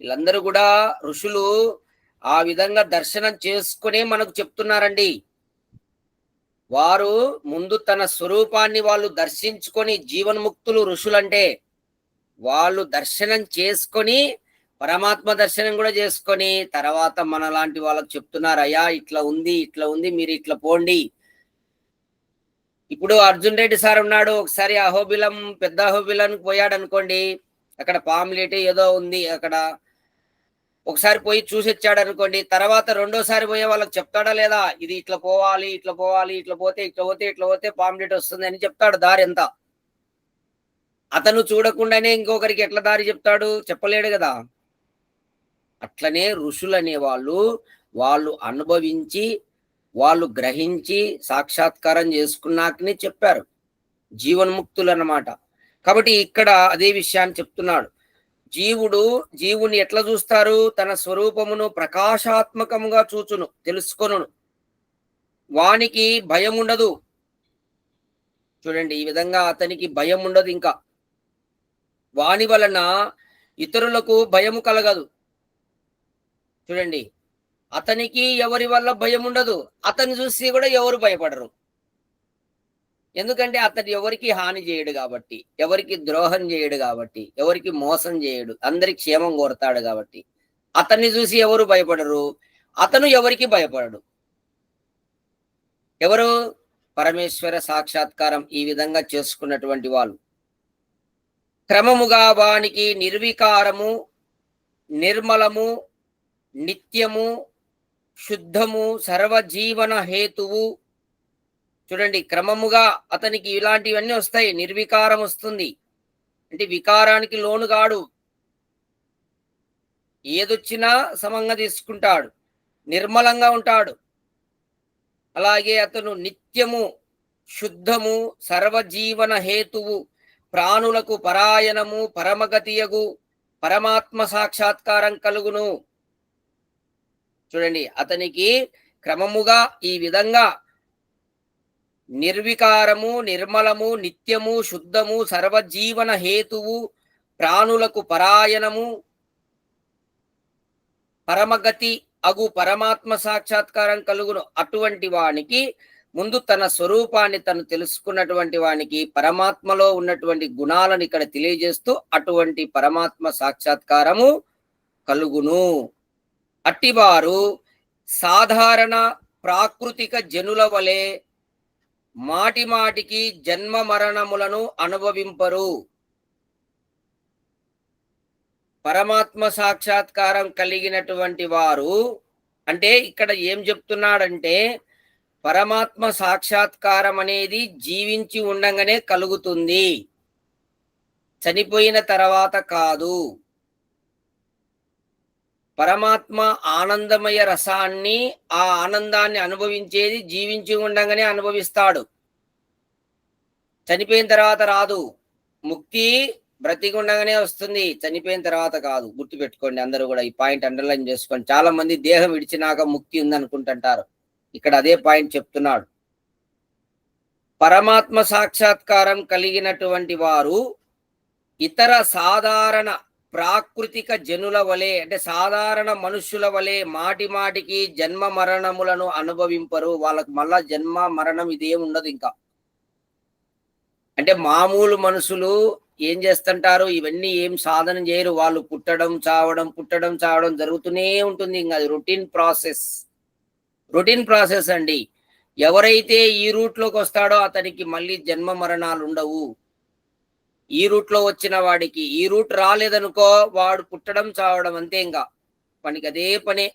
S1: వీళ్ళందరూ కూడా ఋషులు ఆ విధంగా దర్శనం చేసుకునే మనకు చెప్తున్నారండి. వారు ముందు తన స్వరూపాన్ని వాళ్ళు దర్శించుకొని, జీవన్ముక్తులు ఋషులంటే వాళ్ళు దర్శనం చేసుకొని, పరమాత్మ దర్శనం కూడా చేసుకొని తర్వాత మనలాంటి వాళ్ళకు చెప్తున్నారు, అయ్యా ఇట్లా ఉంది, ఇట్లా ఉంది, మీరు ఇట్లా పోండి. ఇప్పుడు అర్జున్ రెడ్డి సార్ ఉన్నాడు, ఒకసారి అహోబిలం, పెద్ద అహోబిలానికి పోయాడు అనుకోండి, అక్కడ పాంప్లెట్ ఏదో ఉంది, అక్కడ ఒకసారి పోయి చూసి వచ్చాడు అనుకోండి, తర్వాత రెండోసారి పోయే వాళ్ళకి చెప్తాడా లేదా? ఇది ఇట్లా పోవాలి, ఇట్లా పోవాలి, ఇట్లా పోతే ఇట్లా పోతే ఇట్లా పోతే పాంప్లెట్ వస్తుంది అని చెప్తాడు దారి ఎంత. అతను చూడకుండానే ఇంకొకరికి ఎట్లా దారి చెప్తాడు? చెప్పలేడు కదా. అట్లనే ఋషులు అనే వాళ్ళు అనుభవించి, వాళ్ళు గ్రహించి సాక్షాత్కారం చేసుకున్నాకనే చెప్పారు, జీవన్ముక్తులు అన్నమాట. కాబట్టి ఇక్కడ అదే విషయాన్ని చెప్తున్నాడు. జీవుని ఎట్లా చూస్తారు? తన స్వరూపమును ప్రకాశాత్మకముగా చూచును, తెలుసుకొనును. వానికి భయం ఉండదు. చూడండి, ఈ విధంగా అతనికి భయం ఉండదు. ఇంకా వాని వలన ఇతరులకు భయము కలగదు. చూడండి, అతనికి ఎవరి వల్ల భయం ఉండదు. అతన్ని చూసి కూడా ఎవరు భయపడరు. ఎందుకంటే అతడు ఎవరికి హాని చేయడు కాబట్టి, ఎవరికి ద్రోహం చేయడు కాబట్టి, ఎవరికి మోసం చేయడు, అందరి క్షేమం కోరతాడు కాబట్టి అతన్ని చూసి ఎవరు భయపడరు. అతను ఎవరికి భయపడడు. ఎవరు? పరమేశ్వర సాక్షాత్కారం ఈ విధంగా చేసుకున్నటువంటి వాళ్ళు. క్రమముగా వానికి నిర్వికారము, నిర్మలము, నిత్యము, శుద్ధము, సర్వజీవన హేతువు. చూడండి, క్రమముగా అతనికి ఇలాంటివన్నీ వస్తాయి. నిర్వికారం వస్తుంది అంటే వికారానికి లోను కాడు, ఏదొచ్చినా సమంగా తీసుకుంటాడు, నిర్మలంగా ఉంటాడు. అలాగే అతను నిత్యము, శుద్ధము, సర్వజీవన హేతువు, ప్రాణులకు పరాయణము, పరమగతియగు పరమాత్మ సాక్షాత్కారం కలుగును. చూడండి, అతనికి క్రమముగా ఈ విధంగా నిర్వికారము, నిర్మలము, నిత్యము, శుద్ధము, సర్వజీవన హేతువు, ప్రాణులకు పరాయణము, పరమగతి అగు పరమాత్మ సాక్షాత్కారం కలుగును. అటువంటి వానికి ముందు తన స్వరూపాన్ని తను తెలుసుకున్నటువంటి వానికి పరమాత్మలో ఉన్నటువంటి గుణాలను ఇక్కడ తెలియజేస్తూ అటువంటి పరమాత్మ సాక్షాత్కారము కలుగును. అట్టివారు సాధారణ ప్రాకృతిక జనుల వలె మాటి మాటికి జన్మ మరణములను అనుభవింపరు. పరమాత్మ సాక్షాత్కారం కలిగినటువంటి వారు అంటే ఇక్కడ ఏం చెప్తున్నాడంటే, పరమాత్మ సాక్షాత్కారం అనేది జీవించి ఉండగానే కలుగుతుంది, చనిపోయిన తర్వాత కాదు. పరమాత్మ ఆనందమయ రసాన్ని, ఆ ఆనందాన్ని అనుభవించేది జీవించి ఉండగానే అనుభవిస్తాడు, చనిపోయిన తర్వాత రాదు. ముక్తి బ్రతికి ఉండగానే వస్తుంది, చనిపోయిన తర్వాత కాదు. గుర్తుపెట్టుకోండి, అందరూ కూడా ఈ పాయింట్ అండర్లైన్ చేసుకోండి. చాలా మంది దేహం విడిచినాక ముక్తి ఉంది అనుకుంటుంటారు. ఇక్కడ అదే పాయింట్ చెప్తున్నాడు. పరమాత్మ సాక్షాత్కారం కలిగినటువంటి వారు ఇతర సాధారణ ప్రాకృతిక జనుల వలె అంటే సాధారణ మనుష్యుల వలె మాటి మాటికి జన్మ మరణములను అనుభవింపరు. వాళ్ళకు మళ్ళా జన్మ మరణం ఇదేం ఉండదు. ఇంకా అంటే మామూలు మనుషులు ఏం చేస్తుంటారు, ఇవన్నీ ఏం సాధన చేయరు. వాళ్ళు పుట్టడం చావడం జరుగుతూనే ఉంటుంది. ఇంకా అది రొటీన్ ప్రాసెస్ అండి. ఎవరైతే ఈ రూట్లోకి వస్తాడో అతనికి మళ్ళీ జన్మ మరణాలు ఉండవు. ఈ రూట్లో వచ్చిన వాడికి, ఈ రూట్ రాలేదనుకో వాడు పుట్టడం చావడం అంతే. ఇంకా పనికి అదే పనే,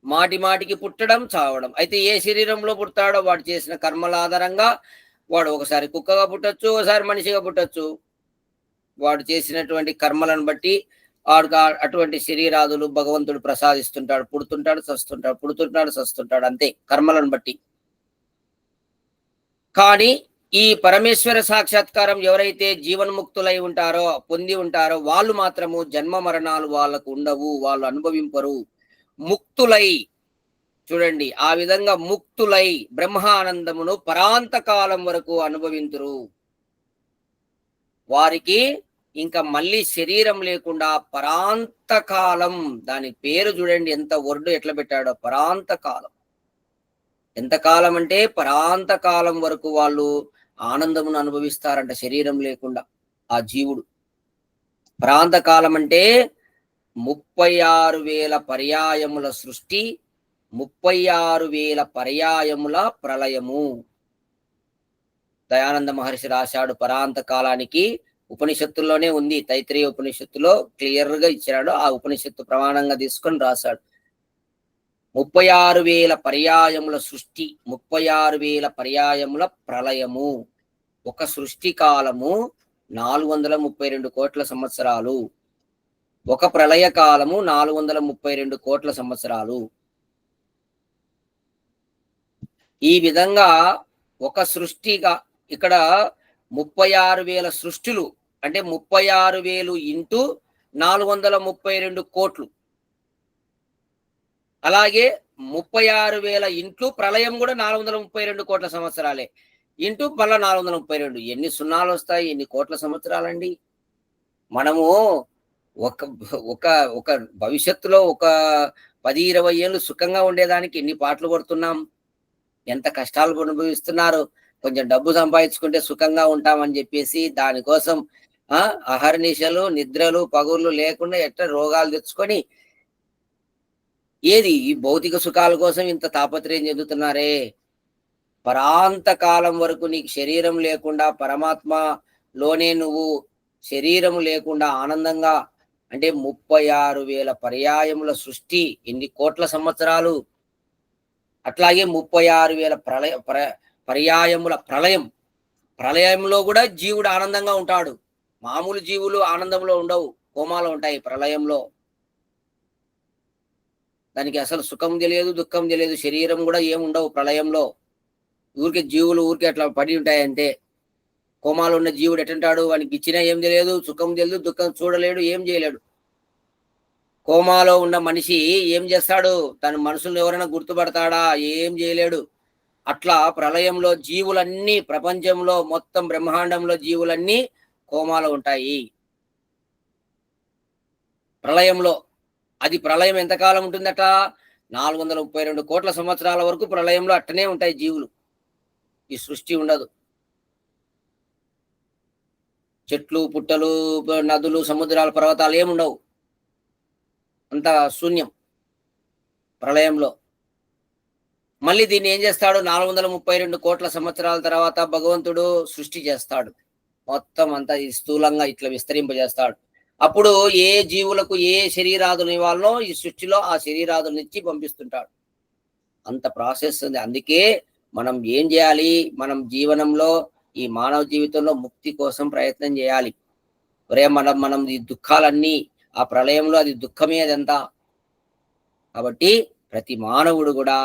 S1: మాటి మాటికి పుట్టడం చావడం. అయితే ఏ శరీరంలో పుడతాడో వాడు చేసిన కర్మల ఆధారంగా వాడు ఒకసారి కుక్కగా పుట్టొచ్చు, ఒకసారి మనిషిగా పుట్టొచ్చు. వాడు చేసినటువంటి కర్మలను బట్టి వాడు అటువంటి శరీరాదులు భగవంతుడు ప్రసాదిస్తుంటాడు. పుడుతుంటాడు చస్తుంటాడు, అంతే కర్మలను బట్టి. కానీ ఈ పరమేశ్వర సాక్షాత్కారం ఎవరైతే జీవన్ముక్తులై ఉంటారో, పొంది ఉంటారో వాళ్ళు మాత్రము జన్మ మరణాలు వాళ్ళకు ఉండవు, వాళ్ళు అనుభవింపరు. ముక్తులై, చూడండి, ఆ విధంగా ముక్తులై బ్రహ్మానందమును పరాంత కాలం వరకు అనుభవింతురు. వారికి ఇంకా మళ్ళీ శరీరం లేకుండా పరాంత కాలం, దాని పేరు చూడండి ఎంత వర్డ్ ఎట్లా పెట్టాడో, పరాంత కాలం. ఎంత కాలం అంటే పరాంత కాలం వరకు వాళ్ళు ఆనందమును అనుభవిస్తారంట శరీరం లేకుండా. ఆ జీవుడు పరాంత కాలం అంటే 36,000 పర్యాయముల సృష్టి, 36,000 పర్యాయముల ప్రళయము. దయానంద మహర్షి రాశాడు పరాంత కాలానికి. ఉపనిషత్తుల్లోనే ఉంది, తైత్రేయ ఉపనిషత్తులో క్లియర్ గా ఇచ్చాడు. ఆ ఉపనిషత్తు ప్రమాణంగా తీసుకొని రాశాడు. 36,000 పర్యాయముల సృష్టి, 36,000 పర్యాయముల ప్రళయము. ఒక సృష్టి కాలము 432 కోట్ల సంవత్సరాలు, ఒక ప్రళయ కాలము 432 కోట్ల సంవత్సరాలు. ఈ విధంగా ఒక సృష్టిగా ఇక్కడ 36,000 సృష్టిలు అంటే 36,000 × 432 కోట్లు. అలాగే 36,000 ఇంట్లు ప్రళయం కూడా 432 కోట్ల సంవత్సరాలే. ఇంటూ మళ్ళా 432 ఎన్ని సున్నాలు వస్తాయి? ఎన్ని కోట్ల సంవత్సరాలండి? మనము ఒక ఒక ఒక భవిష్యత్తులో ఒక 10, 20 ఏళ్ళు సుఖంగా ఉండేదానికి ఎన్ని పాటలు పడుతున్నాం? ఎంత కష్టాలు అనుభవిస్తున్నారు. కొంచెం డబ్బు సంపాదించుకుంటే సుఖంగా ఉంటామని చెప్పేసి దానికోసం అహర్నిశలు, నిద్రలు, పగుళ్ళు లేకుండా ఎట్లా రోగాలు తెచ్చుకొని ఏది ఈ భౌతిక సుఖాల కోసం ఇంత తాపత్రయం చెందుతున్నారే. పరాంత కాలం వరకు నీకు శరీరం లేకుండా పరమాత్మలోనే నువ్వు శరీరం లేకుండా ఆనందంగా అంటే 36,000 పర్యాయముల సృష్టి ఎన్ని కోట్ల సంవత్సరాలు. అట్లాగే 36,000 పర్యాయముల ప్రళయం. ప్రళయంలో కూడా జీవుడు ఆనందంగా ఉంటాడు. మామూలు జీవులు ఆనందంలో ఉండవు, కోమాలో ఉంటాయి ప్రళయంలో. దానికి అసలు సుఖం తెలియదు, దుఃఖం తెలియదు. శరీరం కూడా ఏముండవు ప్రళయంలో. ఊరికే జీవులు ఊరికే అట్లా పడి ఉంటాయంటే. కోమాలో ఉన్న జీవుడు ఎట్టంటాడు? వానికి ఇచ్చినా ఏం తెలియదు, సుఖం తెలియదు, దుఃఖం చూడలేడు, ఏం చేయలేడు. కోమాలో ఉన్న మనిషి ఏం చేస్తాడు? తన మనసును ఎవరైనా గుర్తుపడతాడా? ఏం చేయలేడు. అట్లా ప్రళయంలో జీవులన్నీ, ప్రపంచంలో మొత్తం బ్రహ్మాండంలో జీవులన్నీ కోమాలో ఉంటాయి ప్రళయంలో. అది ప్రళయం ఎంతకాలం ఉంటుందట? 432 కోట్ల సంవత్సరాల వరకు ప్రళయంలో అట్టనే ఉంటాయి జీవులు. ఈ సృష్టి ఉండదు. చెట్లు, పుట్టలు, నదులు, సముద్రాలు, పర్వతాలు ఏముండవు. అంత శూన్యం ప్రళయంలో. మళ్ళీ దీన్ని ఏం చేస్తాడు? 432 కోట్ల సంవత్సరాల తర్వాత భగవంతుడు సృష్టి చేస్తాడు. మొత్తం అంతా ఈ స్థూలంగా ఇట్లా విస్తరింపజేస్తాడు. అప్పుడు ఏ జీవులకు ఏ శరీరాదులు ఇవ్వాలనో ఈ సృష్టిలో ఆ శరీరాదులను ఇచ్చి పంపిస్తుంటాడు. అంత ప్రాసెస్ ఉంది. అందుకే మనం ఏం చేయాలి? మనం జీవనంలో ఈ మానవ జీవితంలో ముక్తి కోసం ప్రయత్నం చేయాలి. ఒరే మనం ఈ దుఃఖాలన్నీ ఆ ప్రళయంలో అది దుఃఖమే అదంతా. కాబట్టి ప్రతి మానవుడు కూడా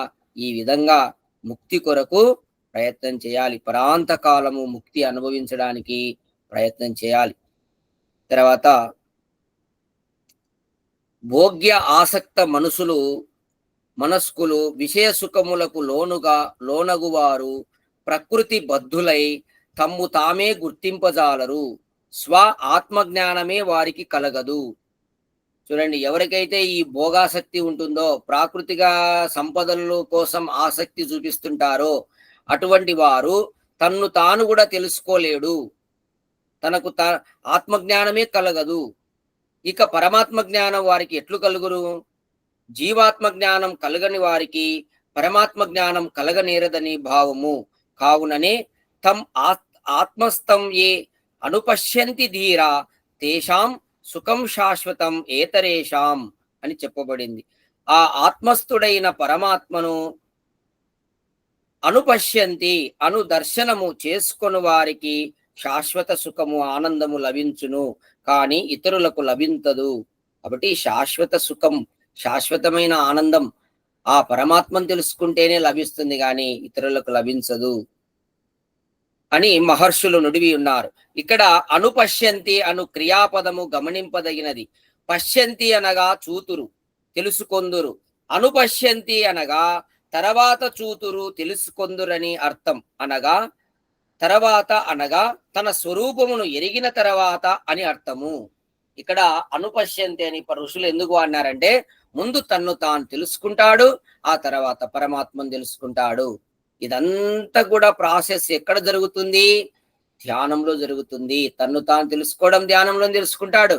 S1: ఈ విధంగా ముక్తి కొరకు ప్రయత్నం చేయాలి. పరాంత కాలము ముక్తి అనుభవించడానికి ప్రయత్నం చేయాలి. తర్వాత భోగ్య ఆసక్త మనస్కులు విషయ సుఖములకు లోనగువారు ప్రకృతి బద్ధులై తమ్ము తామే గుర్తింపజాలరు. స్వ ఆత్మజ్ఞానమే వారికి కలగదు. చూడండి, ఎవరికైతే ఈ భోగాసక్తి ఉంటుందో, ప్రాకృతిక సంపదల కోసం ఆసక్తి చూపిస్తుంటారో అటువంటి వారు తన్ను తాను కూడా తెలుసుకోలేడు. తనకు ఆత్మజ్ఞానమే కలగదు. ఇక పరమాత్మ జ్ఞానం వారికి ఎట్లు కలుగును? జీవాత్మ జ్ఞానం కలగని వారికి పరమాత్మ జ్ఞానం కలగనేరదని భావము. కావుననే ఆత్మస్థం ఏ అనుపశ్యంతి ధీరా తేషాం సుఖం శాశ్వతం ఏతరేషాం అని చెప్పబడింది. ఆ ఆత్మస్థుడైన పరమాత్మను అనుపశ్యంతి దర్శనము చేసుకొని వారికి శాశ్వత సుఖము, ఆనందము లభించును, కానీ ఇతరులకు లభించదు. కాబట్టి శాశ్వత సుఖం, శాశ్వతమైన ఆనందం ఆ పరమాత్మను తెలుసుకుంటేనే లభిస్తుంది, కానీ ఇతరులకు లభించదు అని మహర్షులు నుడివి ఉన్నారు. ఇక్కడ అనుపశ్యంతి క్రియాపదము గమనింపదగినది. పశ్యంతి అనగా చూతురు, తెలుసుకొందురు. అనుపశ్యంతి అనగా తర్వాత చూతురు, తెలుసుకొందురని అర్థం. తర్వాత అనగా తన స్వరూపమును ఎరిగిన తర్వాత అని అర్థము. ఇక్కడ అనుపశ్యంతి అని ఋషులు ఎందుకు అన్నారంటే, ముందు తన్ను తాను తెలుసుకుంటాడు, ఆ తర్వాత పరమాత్మను తెలుసుకుంటాడు. ఇదంతా కూడా ప్రాసెస్ ఎక్కడ జరుగుతుంది? ధ్యానంలో జరుగుతుంది. తన్ను తాను తెలుసుకోవడం ధ్యానంలో తెలుసుకుంటాడు,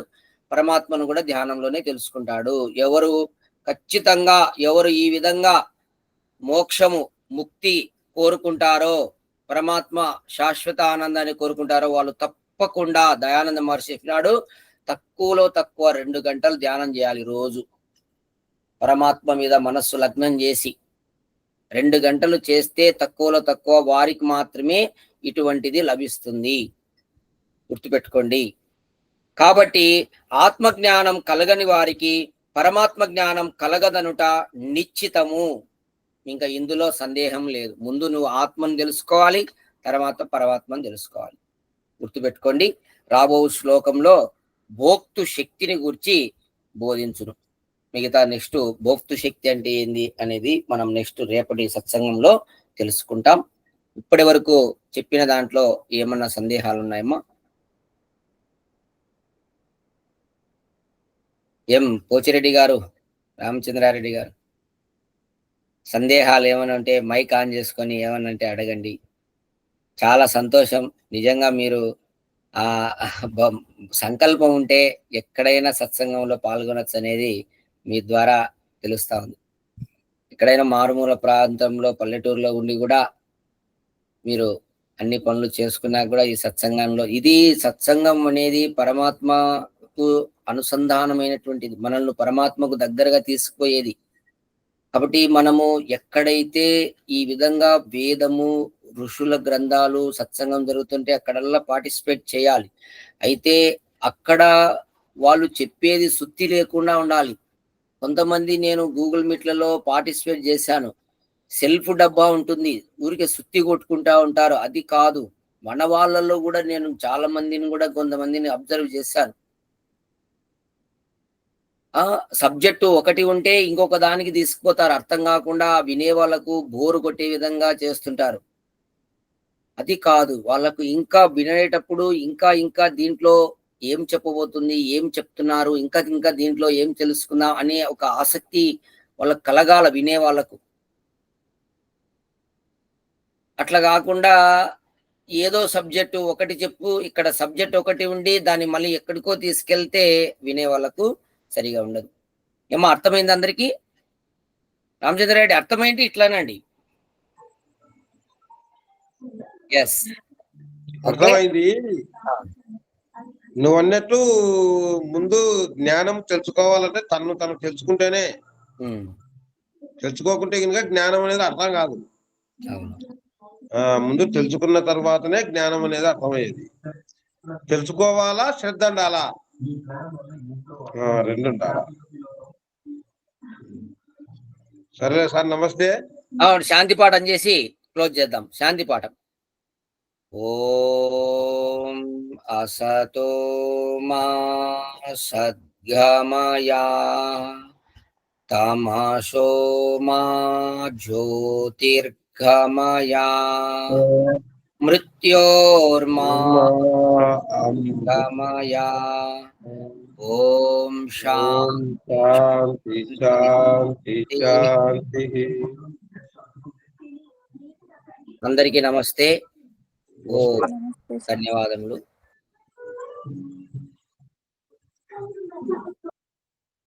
S1: పరమాత్మను కూడా ధ్యానంలోనే తెలుసుకుంటాడు. ఖచ్చితంగా ఎవరు ఈ విధంగా మోక్షము, ముక్తి కోరుకుంటారో, పరమాత్మ శాశ్వత ఆనందాన్ని కోరుకుంటారో వాళ్ళు తప్పకుండా, దయానంద మహర్షి చెప్పినాడు, తక్కువలో తక్కువ 2 గంటలు ధ్యానం చేయాలి రోజు. పరమాత్మ మీద మనస్సు లగ్నం చేసి 2 గంటలు చేస్తే తక్కువలో తక్కువ వారికి మాత్రమే ఇటువంటిది లభిస్తుంది. గుర్తుపెట్టుకోండి. కాబట్టి ఆత్మజ్ఞానం కలగని వారికి పరమాత్మ జ్ఞానం కలగదనుట నిశ్చితము. ఇంకా ఇందులో సందేహం లేదు. ముందు నువ్వు ఆత్మను తెలుసుకోవాలి, తర్వాత పరమాత్మను తెలుసుకోవాలి. గుర్తుపెట్టుకోండి. రాబో శ్లోకంలో భోక్తు శక్తిని గురించి బోధించును. మిగతా నెక్స్ట్ భోక్తృ శక్తి అంటే ఏంది అనేది మనం నెక్స్ట్ రేపటి సత్సంగంలో తెలుసుకుంటాం. ఇప్పటి వరకు చెప్పిన దాంట్లో ఏమన్నా సందేహాలు ఉన్నాయమ్మా? పోచిరెడ్డి గారు, రామచంద్రారెడ్డి గారు, సందేహాలు ఏమైనా ఉంటే మైక్ ఆన్ చేసుకొని ఏమన్నా అంటే అడగండి. చాలా సంతోషం. నిజంగా మీరు ఆ సంకల్పం ఉంటే ఎక్కడైనా సత్సంగంలో పాల్గొనొచ్చు అనేది మీ ద్వారా తెలుస్తా ఉంది. ఎక్కడైనా మారుమూల ప్రాంతంలో పల్లెటూరులో ఉండి కూడా మీరు అన్ని పనులు చేసుకున్నా కూడా ఈ సత్సంగంలో, ఇది సత్సంగం అనేది పరమాత్మకు అనుసంధానమైనటువంటిది, మనల్ని పరమాత్మకు దగ్గరగా తీసుకుపోయేది. కాబట్టి మనము ఎక్కడైతే ఈ విధంగా వేదము, ఋషుల గ్రంథాలు, సత్సంగం జరుగుతుంటే అక్కడల్లా పార్టిసిపేట్ చేయాలి. అయితే అక్కడ వాళ్ళు చెప్పేది సుత్తి లేకుండా ఉండాలి. కొంతమంది నేను గూగుల్ మీట్లలో పార్టిసిపేట్ చేశాను. సెల్ఫ్ డబ్బా ఉంటుంది, ఊరికే సుత్తి కొట్టుకుంటా ఉంటారు. అది కాదు. మన వాళ్ళలో కూడా నేను చాలా మందిని కూడా కొంతమందిని అబ్జర్వ్ చేశాను. సబ్జెక్టు ఒకటి ఉంటే ఇంకొక దానికి తీసుకుపోతారు. అర్థం కాకుండా వినే వాళ్ళకు బోరు కొట్టే విధంగా చేస్తుంటారు. అది కాదు. వాళ్ళకు ఇంకా వినేటప్పుడు ఇంకా ఇంకా దీంట్లో ఏం చెప్పబోతుంది, ఏం చెప్తున్నారు, ఇంకా ఇంకా దీంట్లో ఏం తెలుసుకుందాం అనే ఒక ఆసక్తి వాళ్ళకు కలగాల వినే వాళ్ళకు. అట్లా కాకుండా ఏదో సబ్జెక్టు ఒకటి చెప్పు, ఇక్కడ సబ్జెక్ట్ ఒకటి ఉండి దాన్ని మళ్ళీ ఎక్కడికో తీసుకెళ్తే వినే వాళ్ళకు సరిగా ఉండదు. ఏమో అర్థమైంది అందరికీ? రామచంద్రారెడ్డి అర్థమైంది ఇట్లానండి. ఎస్,
S3: అర్థమైంది. నువ్వు అన్నట్టు ముందు జ్ఞానం తెలుసుకోవాలంటే తను తెలుసుకుంటేనే, తెలుసుకోకుంటే కనుక జ్ఞానం అనేది అర్థం కాదు. ముందు తెలుసుకున్న తర్వాతనే జ్ఞానం అనేది అర్థమయ్యేది. తెలుసుకోవాలా, శ్రద్ధ ఉండాలా, రెండు ఉండాలా. సరే సార్, నమస్తే.
S1: శాంతి పాఠం చేసి క్లోజ్ చేద్దాం. శాంతి పాఠం. ఓం అసతో మా సద్గమయా తమసో మా జ్యోతిర్గమయా మృత్యోర్మా అమృతమయా. ఓం
S3: శాంతి శాంతి శాంతి.
S1: అందరికీ నమస్తే. ఓ
S2: నమస్తే సార్.
S1: ధన్యవాదములు.